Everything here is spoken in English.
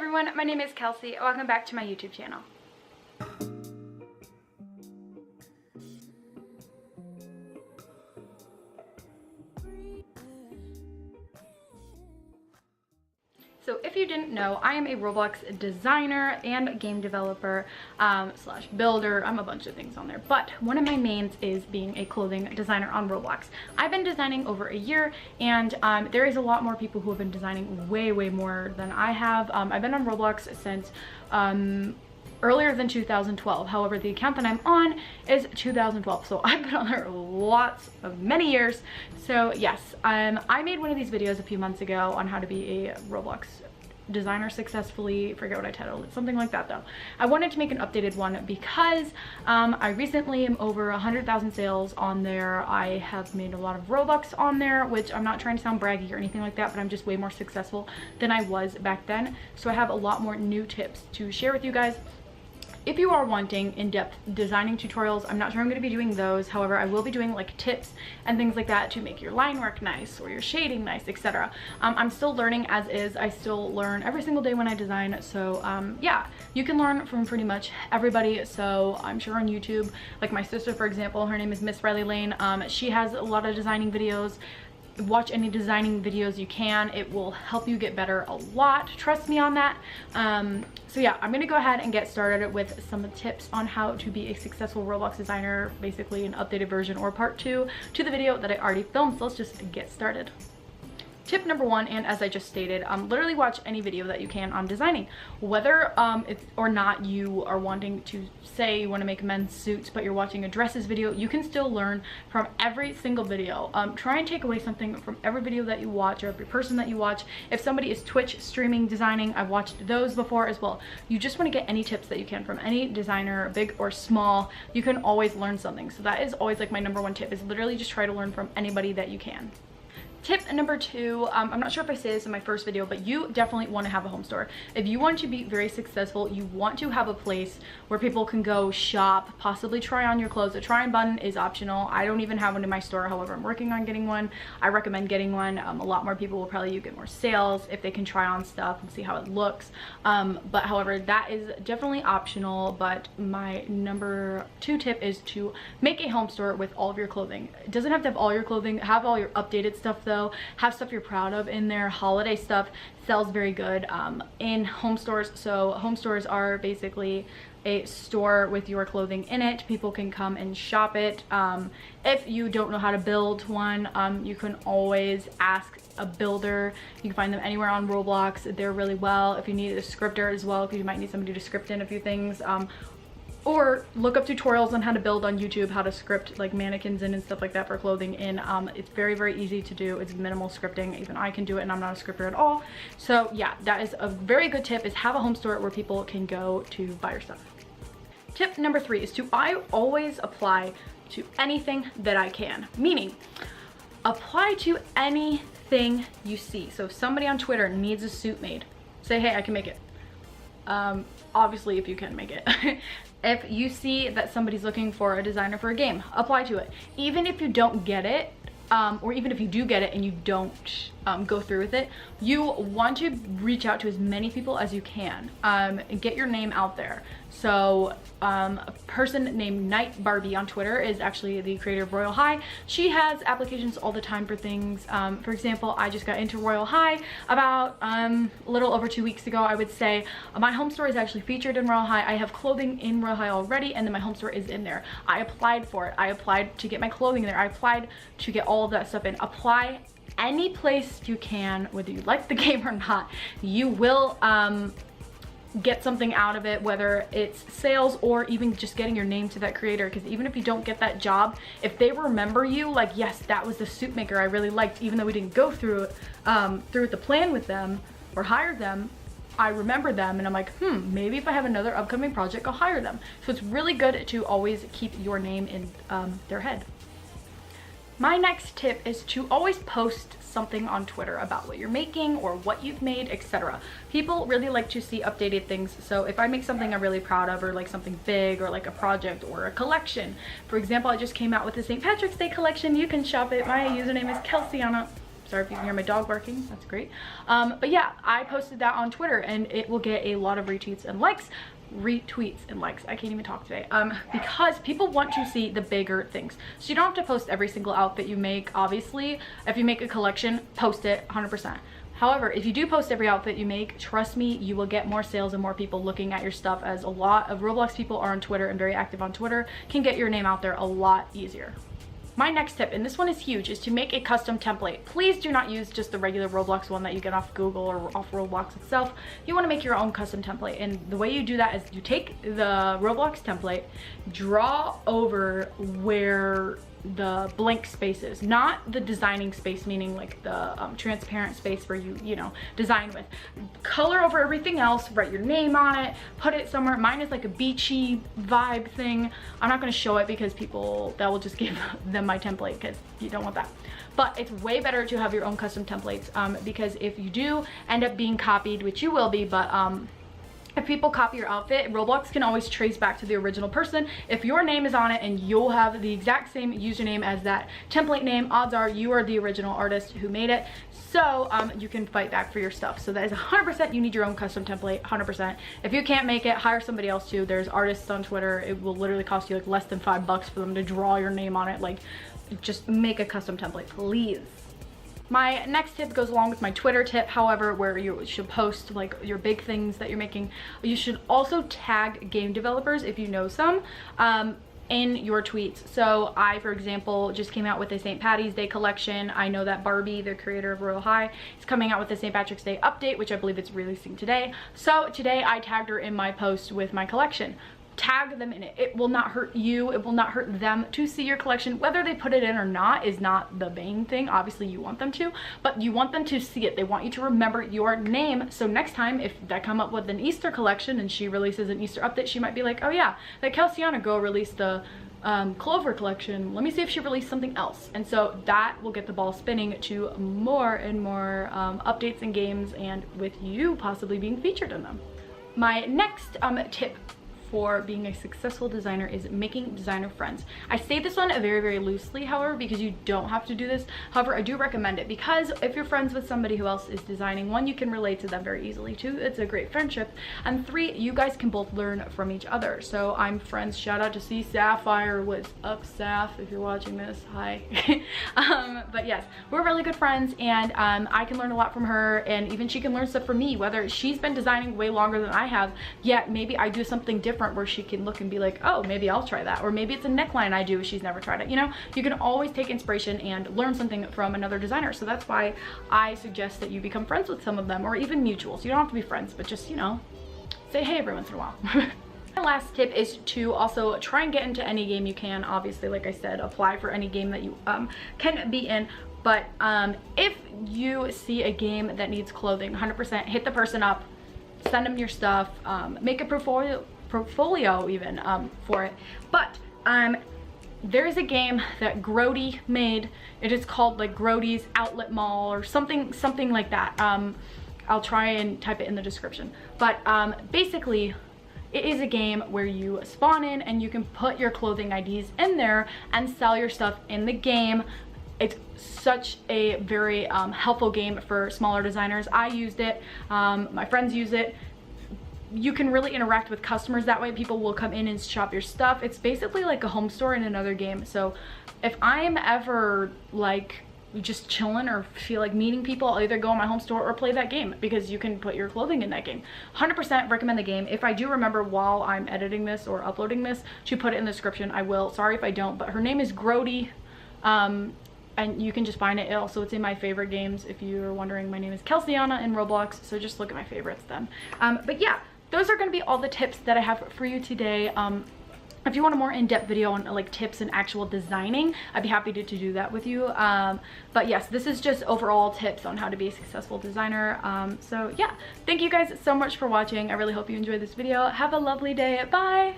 everyone, my name is Kelsey. Welcome back to my YouTube channel. So if you didn't know, I am a Roblox designer and game developer slash builder. I'm a bunch of things on there, but one of my mains is being a clothing designer on Roblox. I've been designing over a year, and there is a lot more people who have been designing way more than I have. I've been on Roblox since earlier than 2012. However, the account that I'm on is 2012, so I've been on there many years. So yes, I made one of these videos a few months ago on how to be a Roblox designer successfully. Forget what I titled it, something like that though. I wanted to make an updated one because I recently am over 100,000 sales on there. I have made a lot of Robux on there, which I'm not trying to sound braggy or anything like that, but I'm just way more successful than I was back then. So I have a lot more new tips to share with you guys. If you are wanting in-depth designing tutorials, I'm not sure I'm going to be doing those. However, I will be doing like tips and things like that to make your line work nice or your shading nice, etc. I'm still learning as is. I still learn every single day when I design. So yeah, you can learn from pretty much everybody. So I'm sure on YouTube, like my sister, for example, her name is Miss Riley Lane. She has a lot of designing videos. Watch any designing videos you can. It will help you get better a lot, trust me on that. So yeah, I'm gonna go ahead and get started with some tips on how to be a successful Roblox designer, basically an updated version or part 2 to the video that I already filmed. So let's just get started. Tip number 1, and as I just stated, literally watch any video that you can on designing. Whether or not you are wanting to, say you want to make men's suits, but you're watching a dresses video, you can still learn from every single video. Try and take away something from every video that you watch or every person that you watch. If somebody is Twitch streaming designing, I've watched those before as well. You just want to get any tips that you can from any designer, big or small. You can always learn something. So that is always like my number 1 tip, is literally just try to learn from anybody that you can. Tip number 2, I'm not sure if I say this in my first video, but you definitely want to have a home store. If you want to be very successful, you want to have a place where people can go shop, possibly try on your clothes. A try on button is optional. I don't even have one in my store. However, I'm working on getting one. I recommend getting one. A lot more people will probably get more sales if they can try on stuff and see how it looks. But however, that is definitely optional. But my number 2 tip is to make a home store with all of your clothing. It doesn't have to have all your clothing. Have all your updated stuff though. Have stuff you're proud of in there. Holiday stuff sells very good in home stores. So home stores are basically a store with your clothing in it. People can come and shop it. If you don't know how to build one, you can always ask a builder. You can find them anywhere on Roblox. They're really well. If you need a scripter as well, because you might need somebody to script in a few things, or look up tutorials on how to build on YouTube, how to script like mannequins in and stuff like that for clothing in. It's very easy to do. It's minimal scripting. Even I can do it, and I'm not a scripter at all. So yeah, that is a very good tip, is have a home store where people can go to buy your stuff. Tip number 3 is to always apply to anything that I can, meaning apply to anything you see. So if somebody on Twitter needs a suit made, say, hey, I can make it. Obviously if you can make it. If you see that somebody's looking for a designer for a game, apply to it. Even if you don't get it, or even if you do get it and you don't go through with it, you want to reach out to as many people as you can and get your name out there. So a person named Night Barbie on Twitter is actually the creator of Royal High. She has applications all the time for things. For example, I just got into Royal High about a little over 2 weeks ago, I would say. My home store is actually featured in Royal High. I have clothing in Royal High already, and then my home store is in there. I applied for it. I applied to get my clothing there. I applied to get all of that stuff in. Apply any place you can, whether you like the game or not. You will get something out of it, whether it's sales or even just getting your name to that creator. Because even if you don't get that job, if they remember you, like, yes, that was the suit maker I really liked, even though we didn't go through the plan with them or hire them, I remember them, and I'm like, maybe if I have another upcoming project, I'll hire them. So it's really good to always keep your name in their head. My next tip is to always post something on Twitter about what you're making or what you've made, etc. People really like to see updated things. So if I make something I'm really proud of, or like something big, or like a project or a collection. For example, I just came out with the St. Patrick's Day collection. You can shop it. My username is Kelsey Sorry if you can hear my dog barking, that's great. But yeah, I posted that on Twitter and it will get a lot of retweets and likes. I can't even talk today, because people want to see the bigger things. So you don't have to post every single outfit you make. Obviously, if you make a collection, post it 100%. However, if you do post every outfit you make, trust me, you will get more sales and more people looking at your stuff, as a lot of Roblox people are on Twitter and very active on Twitter, can get your name out there a lot easier. My next tip, and this one is huge, is to make a custom template. Please do not use just the regular Roblox one that you get off Google or off Roblox itself. You want to make your own custom template, and the way you do that is you take the Roblox template, draw over where the blank spaces, not the designing space, meaning like the transparent space where you know, design with. Color over everything else, write your name on it, put it somewhere. Mine is like a beachy vibe thing. I'm not going to show it because that will just give them my template, because you don't want that. But it's way better to have your own custom templates, because if you do end up being copied, which you will be, but if people copy your outfit, Roblox can always trace back to the original person. If your name is on it and you'll have the exact same username as that template name, odds are you are the original artist who made it. So you can fight back for your stuff. So that is 100%, you need your own custom template, 100%. If you can't make it, hire somebody else too. There's artists on Twitter. It will literally cost you like less than $5 for them to draw your name on it. Like, just make a custom template, please. My next tip goes along with my Twitter tip, however, where you should post like your big things that you're making. You should also tag game developers, if you know some, in your tweets. So I, for example, just came out with a St. Patty's Day collection. I know that Barbie, the creator of Royal High, is coming out with the St. Patrick's Day update, which I believe it's releasing today. So today I tagged her in my post with my collection. Tag them in it. It will not hurt you, it will not hurt them to see your collection. Whether they put it in or not is not the main thing. Obviously you want them to, but you want them to see it. They want you to remember your name, so next time if they come up with an Easter collection and she releases an Easter update, she might be like, oh yeah, that Kelsiana girl released the Clover collection, let me see if she released something else. And so that will get the ball spinning to more and more updates and games, and with you possibly being featured in them. My next tip for being a successful designer is making designer friends. I say this one very, very loosely, however, because you don't have to do this. However, I do recommend it, because if you're friends with somebody who else is designing, one, you can relate to them very easily. Two, it's a great friendship. And three, you guys can both learn from each other. So I'm friends, shout out to C Sapphire, what's up Saf, if you're watching this, hi. But yes, we're really good friends, and I can learn a lot from her, and even she can learn stuff from me, whether she's been designing way longer than I have, yet maybe I do something different where she can look and be like, oh, maybe I'll try that, or maybe it's a neckline I do, she's never tried it. You know, you can always take inspiration and learn something from another designer. So that's why I suggest that you become friends with some of them, or even mutuals. You don't have to be friends, but just, you know, say hey every once in a while. My last tip is to also try and get into any game you can. Obviously, like I said, apply for any game that you can be in. But if you see a game that needs clothing, 100% hit the person up, send them your stuff, make a portfolio even for it. But there is a game that Grody made. It is called like Grody's Outlet Mall or something like that. I'll try and type it in the description. But basically, it is a game where you spawn in and you can put your clothing IDs in there and sell your stuff in the game. It's such a very helpful game for smaller designers. I used it, my friends use it. You can really interact with customers that way. People will come in and shop your stuff. It's basically like a home store in another game. So if I'm ever like just chilling or feel like meeting people, I'll either go on my home store or play that game, because you can put your clothing in that game. 100% recommend the game. If I do remember while I'm editing this or uploading this to put it in the description, I will. Sorry if I don't, but her name is Grody. And you can just find it. Also, it's in my favorite games. If you're wondering, my name is Kelsiana in Roblox, so just look at my favorites then. But yeah, those are going to be all the tips that I have for you today. If you want a more in-depth video on like tips and actual designing, I'd be happy to do that with you. But yes, this is just overall tips on how to be a successful designer. So yeah, thank you guys so much for watching. I really hope you enjoyed this video. Have a lovely day. Bye!